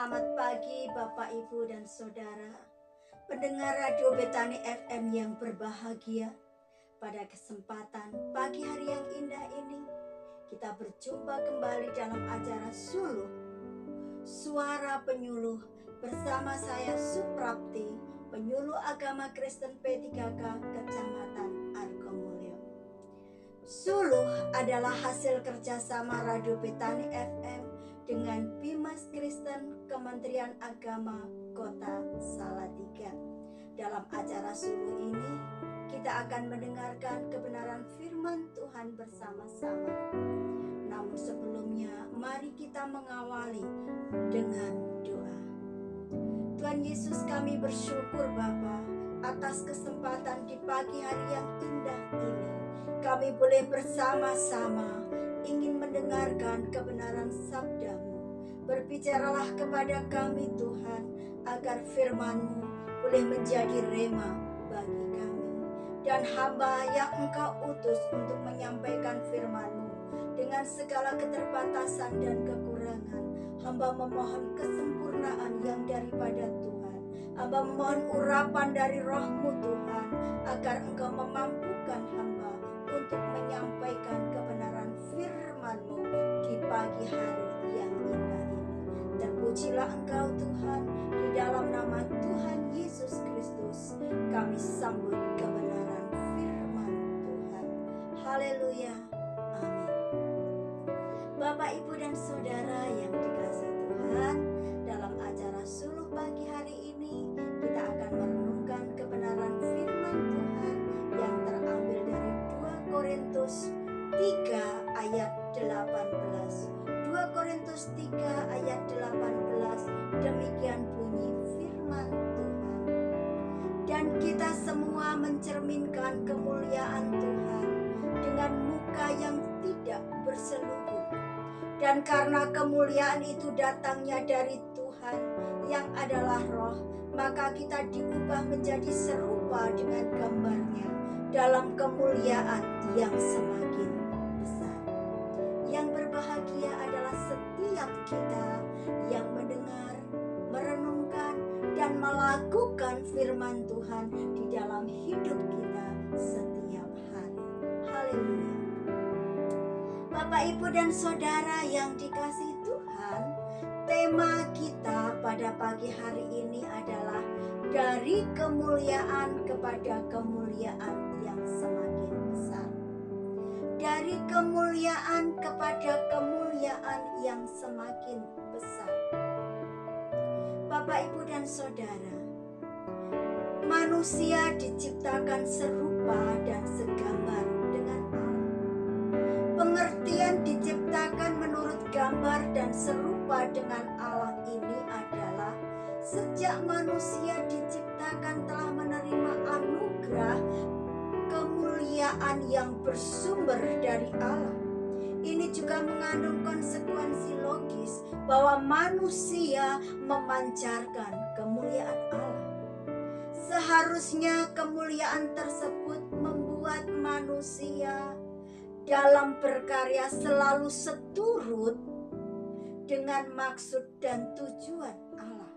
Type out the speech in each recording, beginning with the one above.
Selamat pagi Bapak, Ibu, dan Saudara pendengar Radio Betani FM yang berbahagia. Pada kesempatan pagi hari yang indah ini, kita berjumpa kembali dalam acara Suluh, Suara Penyuluh, bersama saya Suprapti, penyuluh agama Kristen P3K Kecamatan Argomulyo. Suluh adalah hasil kerjasama Radio Betani FM dengan Bimas Kristen Kementerian Agama Kota Salatiga. Dalam acara Suluh ini, kita akan mendengarkan kebenaran firman Tuhan bersama-sama. Namun sebelumnya, mari kita mengawali dengan doa. Tuhan Yesus, kami bersyukur Bapa atas kesempatan di pagi hari yang indah ini. Kami boleh bersama-sama ingin mendengarkan kebenaran sabda-Mu. Berbicaralah kepada kami Tuhan, agar firman-Mu boleh menjadi rema bagi kami. Dan hamba yang Engkau utus untuk menyampaikan firman-Mu, dengan segala keterbatasan dan kekurangan, hamba memohon kesempurnaan yang daripada Tuhan. Hamba memohon urapan dari Roh-Mu Tuhan, agar Engkau memampukan hamba untuk menyampaikan kebenaran firman-Mu di pagi hari yang indah ini. Terpujilah Engkau Tuhan, di dalam nama Tuhan Yesus Kristus kami sambut kebenaran firman Tuhan. Haleluya, amin. Bapak, Ibu, dan Saudara yang dikasihi Tuhan, dalam acara Suluh pagi hari ini kita akan merenungkan kebenaran firman Tuhan yang terambil dari 2 Korintus 3 ayat 18. 2 Korintus 3 ayat 18, demikian bunyi firman Tuhan. Dan kita semua mencerminkan kemuliaan Tuhan dengan muka yang tidak berselubung. Dan karena kemuliaan itu datangnya dari Tuhan yang adalah Roh, maka kita diubah menjadi serupa dengan gambarnya dalam kemuliaan yang semakin besar. Yang berbahagia adalah setiap kita yang mendengar, merenungkan, dan melakukan firman Tuhan di dalam hidup kita setiap hari. Haleluya. Bapak, Ibu, dan Saudara yang dikasihi Tuhan, tema kita pada pagi hari ini adalah dari kemuliaan kepada kemuliaan yang semakin besar. Dari kemuliaan kepada kemuliaan yang semakin besar. Bapak, Ibu, dan Saudara, manusia diciptakan serupa dan segambar dengan Allah. Pengertian diciptakan menurut gambar dan serupa dengan Allah ini adalah sejak manusia diciptakan telah menerima anugerah kemuliaan yang bersumber dari Allah. Ini juga mengandung konsekuensi logis bahwa manusia memancarkan kemuliaan Allah. Seharusnya kemuliaan tersebut membuat manusia dalam berkarya selalu seturut dengan maksud dan tujuan Allah.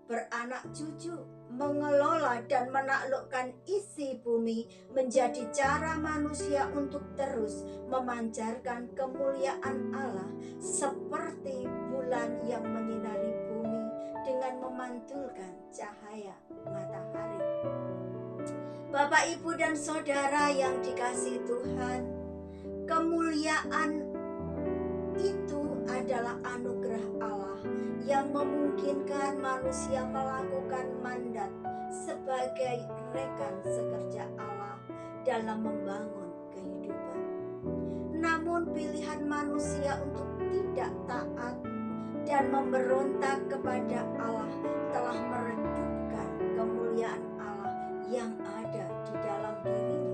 Beranak cucu, mengelola dan menaklukkan isi bumi menjadi cara manusia untuk terus memancarkan kemuliaan Allah, seperti bulan yang menyinari bumi dengan memantulkan cahaya matahari. Bapak, Ibu, dan Saudara yang dikasihi Tuhan, kemuliaan itu adalah anugerah Allah yang memungkinkan manusia melakukan mandat sebagai rekan sekerja Allah dalam membangun kehidupan. Namun pilihan manusia untuk tidak taat dan memberontak kepada Allah telah meredupkan kemuliaan Allah yang ada di dalam dirinya.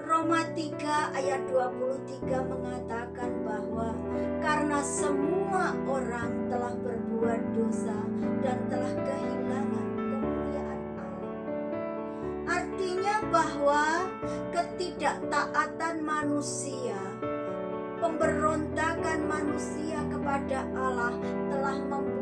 Roma 3 ayat 23 mengatakan bahwa karena semua orang telah berbuat dosa dan telah kehilangan kemuliaan Allah. Artinya bahwa ketidaktaatan manusia, pemberontakan manusia kepada Allah telah membuat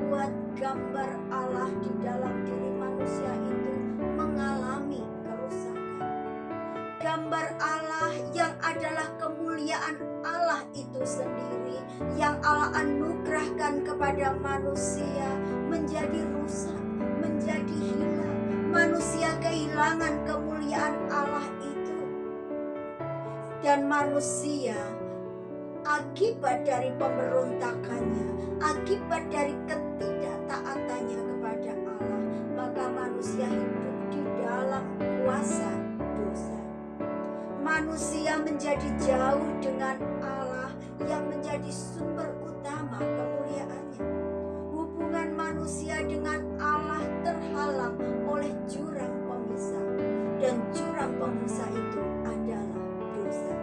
itu sendiri yang Allah anugerahkan kepada manusia menjadi rusak, menjadi hilang. Manusia kehilangan kemuliaan Allah itu. Dan manusia akibat dari pemberontakannya, akibat dari ketidaktaatannya kepada Allah, maka manusia hidup di dalam kuasa dosa. Manusia menjadi jauh dengan Allah yang menjadi sumber utama kemuliaannya. Hubungan manusia dengan Allah terhalang oleh jurang pemisah, dan jurang pemisah itu adalah dosa.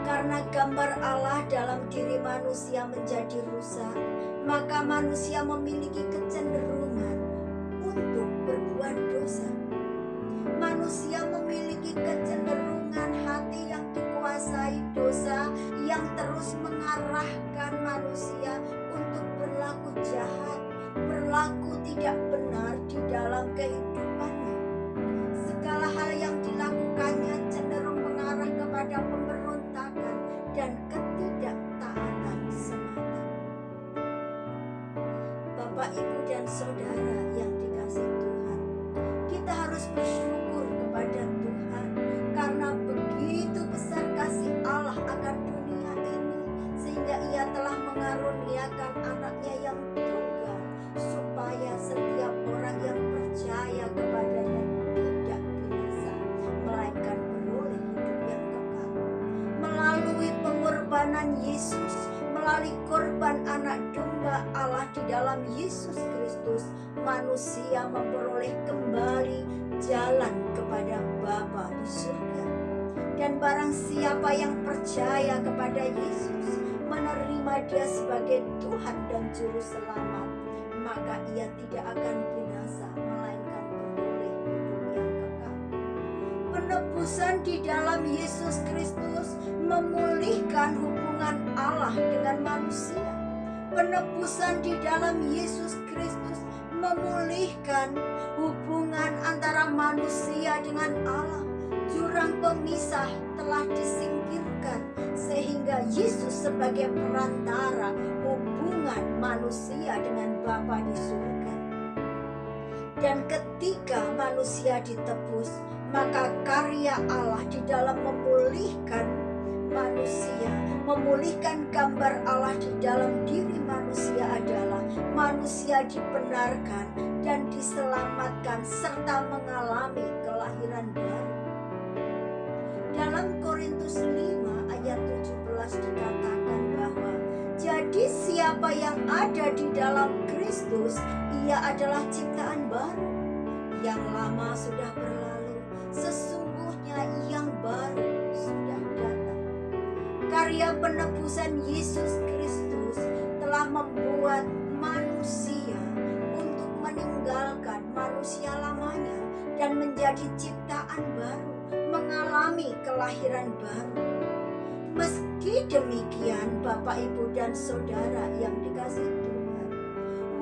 Karena gambar Allah dalam diri manusia menjadi rusak, maka manusia memiliki kecenderungan untuk berbuat dosa. Manusia memiliki kecenderungan hati yang dikuasai dosa, yang terus mengarahkan manusia untuk berlaku jahat, berlaku tidak benar di dalam kehidupannya. Segala hal yang dilakukannya cenderung mengarah kepada pemberontakan dan ketidaktaatan semata. Bapak, Ibu, dan Saudara yang dikasihi Tuhan, kita harus bersyukur kepada Tuhan karena begitu besar kasih Allah akan dunia ini, sehingga Ia telah mengaruniakan anaknya yang tunggal, supaya setiap orang yang percaya kepadanya tidak binasa, melainkan beroleh hidup yang kekal. Melalui pengorbanan Yesus, melalui korban anak domba Allah di dalam Yesus Kristus, manusia memperoleh kembali jalan kepada Bapa di surga. Dan barang siapa yang percaya kepada Yesus, menerima Dia sebagai Tuhan dan Juru Selamat, maka ia tidak akan binasa, melainkan beroleh hidup yang kekal. Penebusan di dalam Yesus Kristus memulihkan hubungan Allah dengan manusia. Penebusan di dalam Yesus Kristus memulihkan hubungan antara manusia dengan Allah. Jurang pemisah telah disingkirkan, sehingga Yesus sebagai perantara hubungan manusia dengan Bapa di surga. Dan ketika manusia ditebus, maka karya Allah di dalam memulihkan manusia, memulihkan gambar Allah di dalam diri manusia adalah manusia dibenarkan dan diselamatkan serta mengalami kelahiran baru. Dalam Korintus 5 ayat 17 dikatakan bahwa jadi siapa yang ada di dalam Kristus, ia adalah ciptaan baru. Yang lama sudah berlalu, sesungguhnya yang baru sudah datang. Karya penebusan Yesus Kristus telah membuat manusia untuk meninggalkan manusia lamanya dan menjadi ciptaan baru, mengalami kelahiran baru. Meski demikian, Bapak, Ibu, dan Saudara yang dikasihi Tuhan,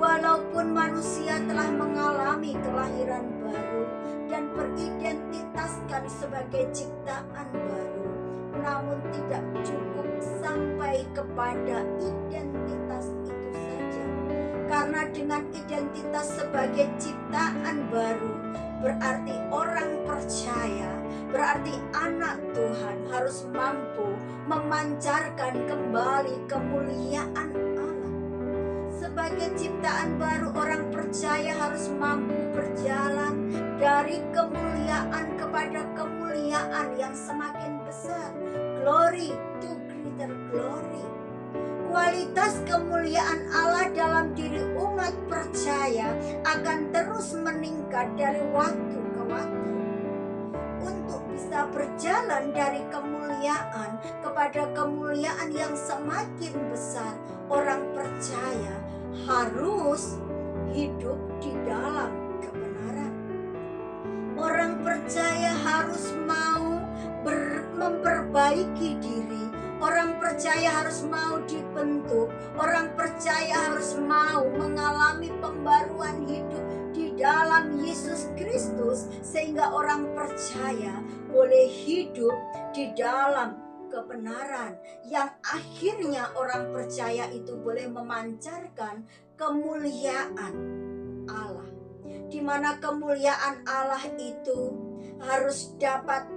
walaupun manusia telah mengalami kelahiran baru dan beridentitaskan sebagai ciptaan baru, namun tidak cukup sampai kepada identitas itu saja. Karena dengan identitas sebagai ciptaan baru, berarti orang percaya, berarti anak Tuhan harus mampu memancarkan kembali kemuliaan Allah. Sebagai ciptaan baru, orang percaya harus mampu berjalan dari kemuliaan kepada kemuliaan yang semakin besar. Glory to greater glory. Kualitas kemuliaan Allah dalam diri umat percaya akan terus meningkat dari waktu ke waktu. Untuk bisa berjalan dari kemuliaan kepada kemuliaan yang semakin besar, orang percaya harus hidup di dalam kebenaran. Orang percaya harus mau memperbaiki diri. Orang percaya harus mau dibentuk. Orang percaya harus mau mengalami pembaruan hidup di dalam Yesus Kristus, sehingga orang percaya boleh hidup di dalam kebenaran yang akhirnya orang percaya itu boleh memancarkan kemuliaan Allah, di mana kemuliaan Allah itu harus dapat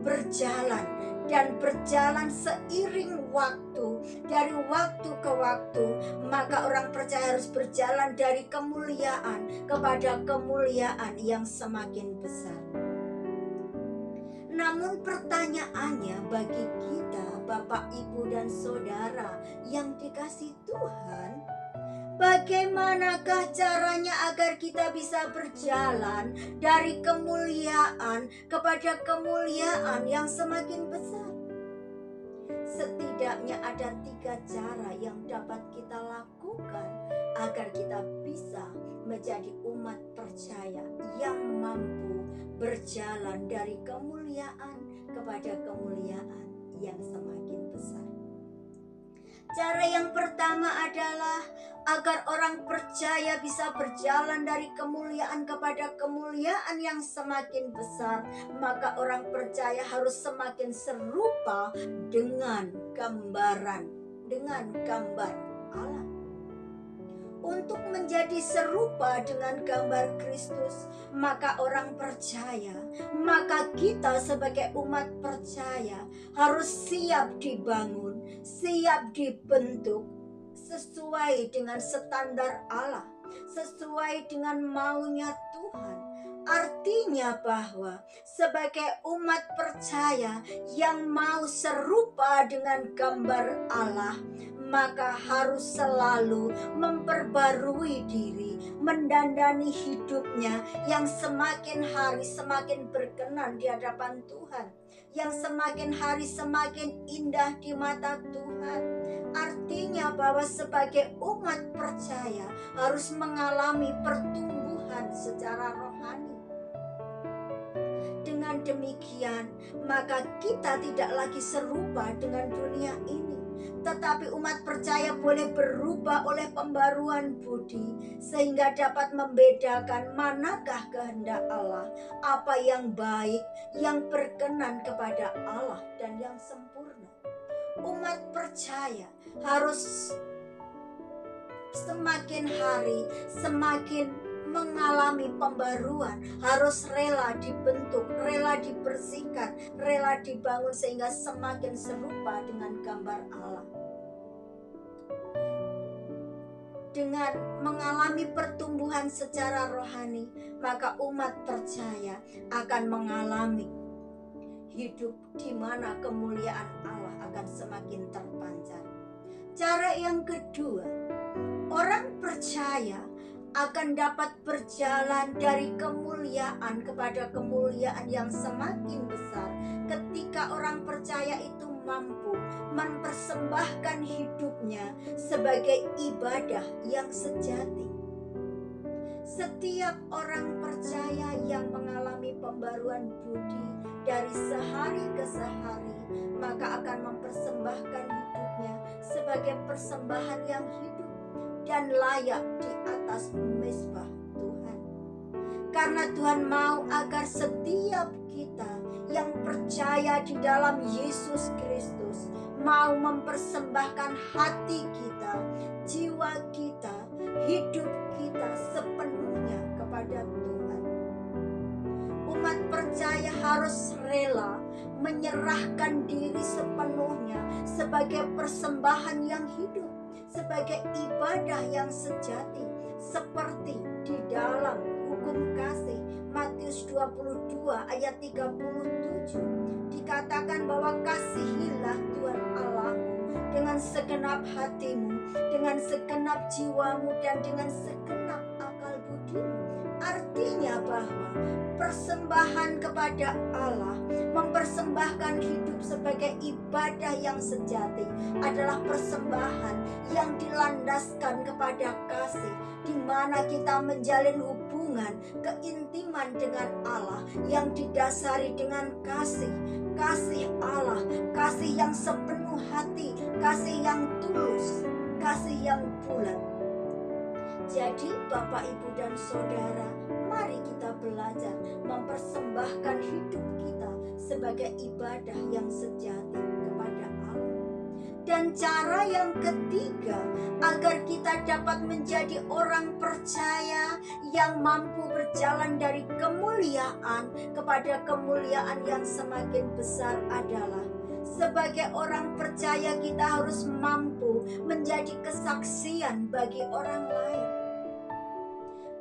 berjalan dan berjalan seiring waktu, dari waktu ke waktu. Maka orang percaya harus berjalan dari kemuliaan kepada kemuliaan yang semakin besar. Namun pertanyaannya bagi kita, Bapak, Ibu, dan Saudara yang dikasih Tuhan, bagaimanakah caranya agar kita bisa berjalan dari kemuliaan kepada kemuliaan yang semakin besar? Setidaknya ada 3 cara yang dapat kita lakukan agar kita bisa menjadi umat percaya yang mampu berjalan dari kemuliaan kepada kemuliaan yang semakin besar. Cara yang pertama adalah agar orang percaya bisa berjalan dari kemuliaan kepada kemuliaan yang semakin besar, maka orang percaya harus semakin serupa dengan gambar Allah. Untuk menjadi serupa dengan gambar Kristus, maka orang percaya, maka kita sebagai umat percaya harus siap dibangun, siap dibentuk sesuai dengan standar Allah, sesuai dengan maunya Tuhan. Artinya bahwa sebagai umat percaya yang mau serupa dengan gambar Allah, maka harus selalu memperbarui diri, mendandani hidupnya yang semakin hari semakin berkenan di hadapan Tuhan, yang semakin hari semakin indah di mata Tuhan. Artinya bahwa sebagai umat percaya harus mengalami pertumbuhan secara rohani. Dengan demikian, maka kita tidak lagi serupa dengan dunia ini, tetapi umat percaya boleh berubah oleh pembaruan budi, sehingga dapat membedakan manakah kehendak Allah, apa yang baik, yang berkenan kepada Allah, dan yang sempurna. Umat percaya harus semakin hari semakin mengalami pembaruan, harus rela dibentuk, rela dibersihkan, rela dibangun sehingga semakin serupa dengan gambar Allah. Dengan mengalami pertumbuhan secara rohani, maka umat percaya akan mengalami hidup di mana kemuliaan Allah akan semakin terpancar. Cara yang kedua, orang percaya akan dapat berjalan dari kemuliaan kepada kemuliaan yang semakin besar ketika orang percaya itu mampu mempersembahkan hidupnya sebagai ibadah yang sejati. Setiap orang percaya yang mengalami pembaruan budi dari sehari ke sehari, maka akan mempersembahkan hidupnya sebagai persembahan yang hidup dan layak di atas mezbah Tuhan. Karena Tuhan mau agar setiap kita yang percaya di dalam Yesus Kristus mau mempersembahkan hati kita, jiwa kita, hidup kita sepenuhnya kepada Tuhan. Umat percaya harus rela menyerahkan diri sepenuhnya sebagai persembahan yang hidup, sebagai ibadah yang sejati, seperti di dalam hukum kasih Matius 22 ayat 37 dikatakan bahwa kasihilah Tuhan Allahmu dengan segenap hatimu, dengan segenap jiwamu, dan dengan segenap akal budimu. Artinya bahwa persembahan kepada Allah, mempersembahkan hidup sebagai ibadah yang sejati adalah persembahan yang dilandaskan kepada kasih, di mana kita menjalin hubungan keintiman dengan Allah yang didasari dengan kasih Allah, kasih yang sepenuh hati, kasih yang tulus, kasih yang bulat. Jadi Bapak, Ibu, dan Saudara, mari kita belajar mempersembahkan hidup kita sebagai ibadah yang sejati kepada Dan cara yang ketiga, agar kita dapat menjadi orang percaya yang mampu berjalan dari kemuliaan kepada kemuliaan yang semakin besar adalah sebagai orang percaya kita harus mampu menjadi kesaksian bagi orang lain.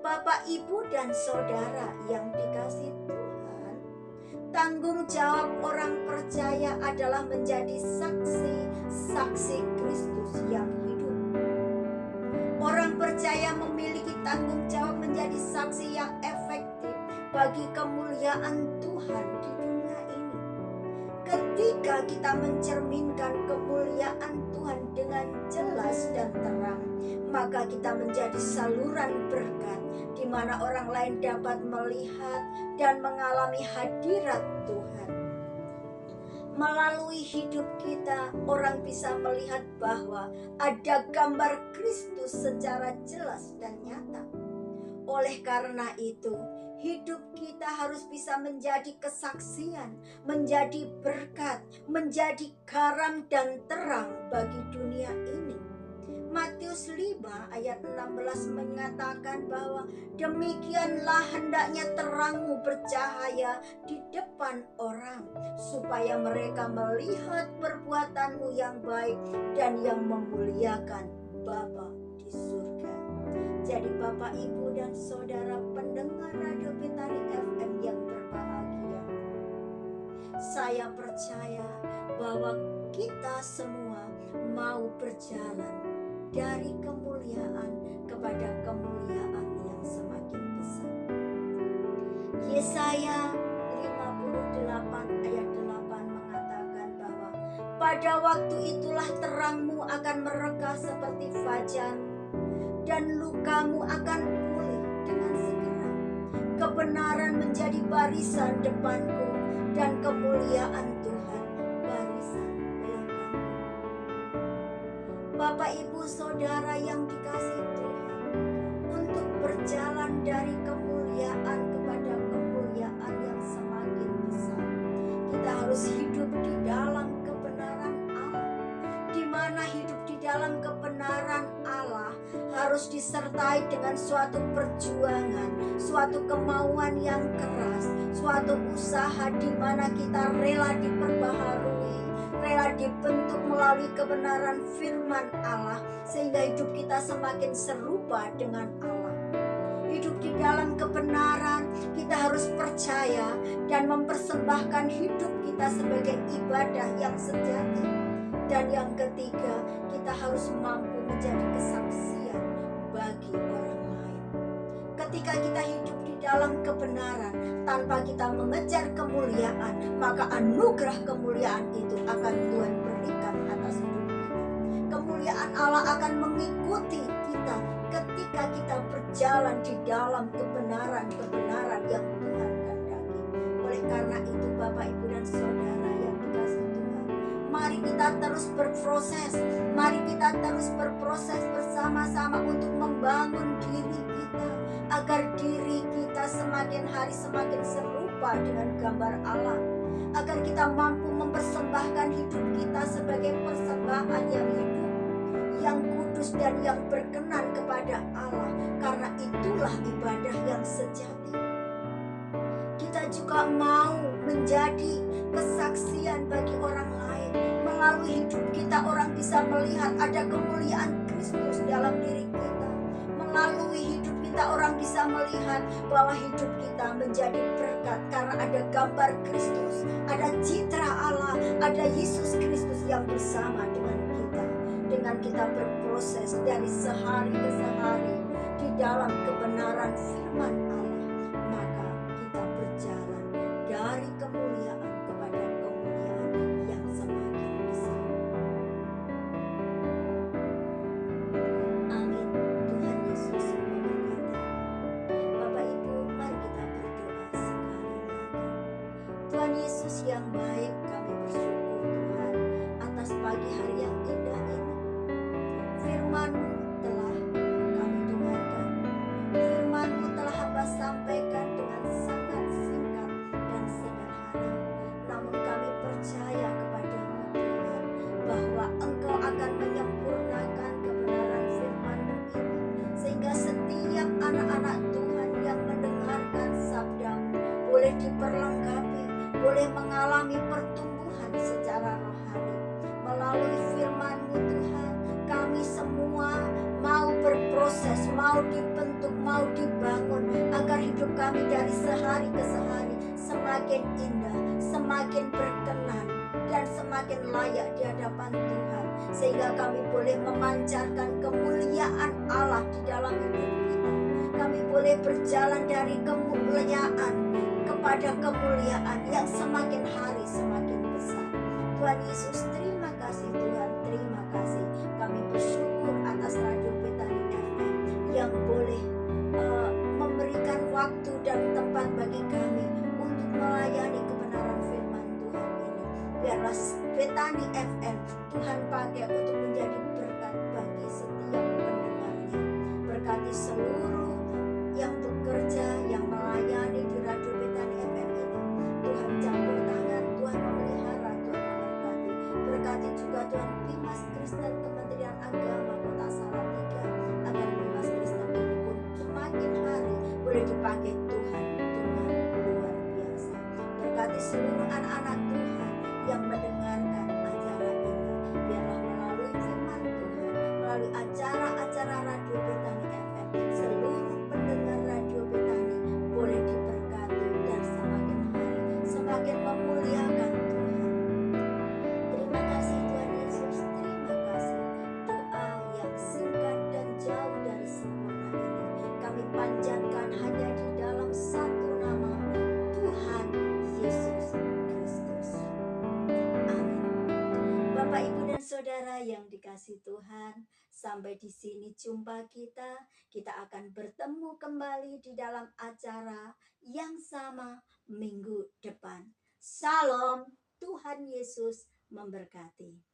Bapak, Ibu, dan Saudara yang dikasihi Tuhan, tanggung jawab orang percaya adalah menjadi saksi Kristus yang hidup. Orang percaya memiliki tanggung jawab menjadi saksi yang efektif bagi kemuliaan Tuhan di dunia ini. Ketika kita mencerminkan kemuliaan Tuhan dengan jelas dan terang, maka kita menjadi saluran berkat di mana orang lain dapat melihat dan mengalami hadirat Tuhan. Melalui hidup kita, orang bisa melihat bahwa ada gambar Kristus secara jelas dan nyata. Oleh karena itu, hidup kita harus bisa menjadi kesaksian, menjadi berkat, menjadi garam dan terang bagi dunia ini. Matius 5 ayat 16 mengatakan bahwa demikianlah hendaknya terangmu bercahaya di depan orang, supaya mereka melihat perbuatanmu yang baik dan yang memuliakan Bapa di surga. Jadi Bapak, Ibu, dan Saudara pendengar Radio Betani FM yang berbahagia, saya percaya bahwa kita semua mau berjalan dari kemuliaan kepada kemuliaan yang semakin besar. Yesaya 58 ayat 8 mengatakan bahwa pada waktu itulah terangmu akan mereka seperti fajar dan lukamu akan pulih dengan segera. Kebenaran menjadi barisan depanku dan kemuliaan Tuhan barisan belakangku. Bapak, Ibu, Saudara yang dikasihi Tuhan, untuk berjalan dari kemuliaan kepada kemuliaan yang semakin besar, kita harus hidup di dalam kebenaran Allah. Di mana hidup di dalam kebenaran Allah harus disertai dengan suatu perjuangan, suatu kemauan yang keras, suatu usaha di mana kita rela diperbaharui, rela dibentuk melalui kebenaran firman Allah, sehingga hidup kita semakin serupa dengan Allah. Hidup di dalam kebenaran, kita harus percaya dan mempersembahkan hidup kita sebagai ibadah yang sejati. Dan yang ketiga, kita harus mampu menjadi kesaksian bagi orang lain. Ketika kita hidup di dalam kebenaran tanpa kita mengejar kemuliaan, maka anugerah kemuliaan itu akan Tuhan berikan atas hidup kita. Kemuliaan Allah akan mengikuti kita ketika kita berjalan di dalam kebenaran-kebenaran yang Tuhan kehendaki. Oleh karena itu, Bapak, Ibu, dan Saudara yang dikasihi Tuhan, mari kita terus berproses. Mari kita terus berproses bersama-sama untuk membangun diri kita, agar diri kita semakin hari semakin serupa dengan gambar Allah, agar kita mampu mempersembahkan hidup kita sebagai persembahan yang hidup, yang kudus, dan yang berkenan kepada Allah, karena itulah ibadah yang sejati. Kita juga mau menjadi kesaksian bagi orang lain. Melalui hidup kita, orang bisa melihat ada kemuliaan Kristus dalam diri kita. Melalui hidup kita, orang bisa melihat bahwa hidup kita menjadi berkat karena ada gambar Kristus, ada citra Allah, ada Yesus Kristus yang bersama dengan kita. Dengan kita berproses dari sehari ke sehari di dalam kebenaran firman Allah, maka kita berjalan dari kemuliaan kepada kemuliaan yang semakin besar. Amin. Tuhan Yesus memberkati. Bapak, Ibu, mari kita berdoa sekali lagi. Tuhan Yesus yang baik, kami bersyukur Tuhan atas pagi hari yang indah ini. Firman-Mu telah kami dengarkan. Firman-Mu telah hamba sampaikan dengan sangat singkat dan sederhana. Namun kami percaya kepada-Mu Tuhan, bahwa Engkau mengalami pertumbuhan secara rohani. Melalui firman-Mu Tuhan, kami semua mau berproses, mau dibentuk, mau dibangun, agar hidup kami dari sehari ke sehari semakin indah, semakin berkenan, dan semakin layak di hadapan Tuhan, sehingga kami boleh memancarkan kemuliaan Allah di dalam hidup kita. Kami boleh berjalan dari kemuliaan kepada kemuliaan yang semakin hari semakin besar. Tuhan Yesus, terima kasih Tuhan, terima kasih. Kami bersyukur atas Radio Betani FM yang boleh memberikan waktu dan tempat bagi kami untuk melayani kebenaran firman Tuhan ini. Biarlah Betani FM Tuhan pakai untuk menjadi berkat bagi setiap pendengarnya. Berkati seluruh yang bekerja, yang melayani di Radio Betani FM ini. Tuhan campur tangan, Tuhan memelihara, Tuhan memberkati. Berkati juga Tuhan Bimas Kristen Kementerian Agama Kota Salatiga, agar Bimas Kristen ini pun semakin hari boleh dipakai Tuhan dengan luar biasa. Berkati seluruh anak-anak Tuhan yang mendengarkan acara ini. Biarlah melalui firman Tuhan, melalui acara-acara Radio Betani FM, seluruh pendengar Radio Betani boleh diberkati dan semakin hari semakin memuliakan Tuhan. Terima kasih Tuhan Yesus, terima kasih. Doa yang singkat dan jauh dari sempurna ini kami panjatkan hanya di dalam satu nama, Tuhan Yesus Kristus. Amin. Bapak, Ibu, dan Saudara yang dikasihi Tuhan, sampai di sini jumpa kita. Kita akan bertemu kembali di dalam acara yang sama minggu depan. Salam, Tuhan Yesus memberkati.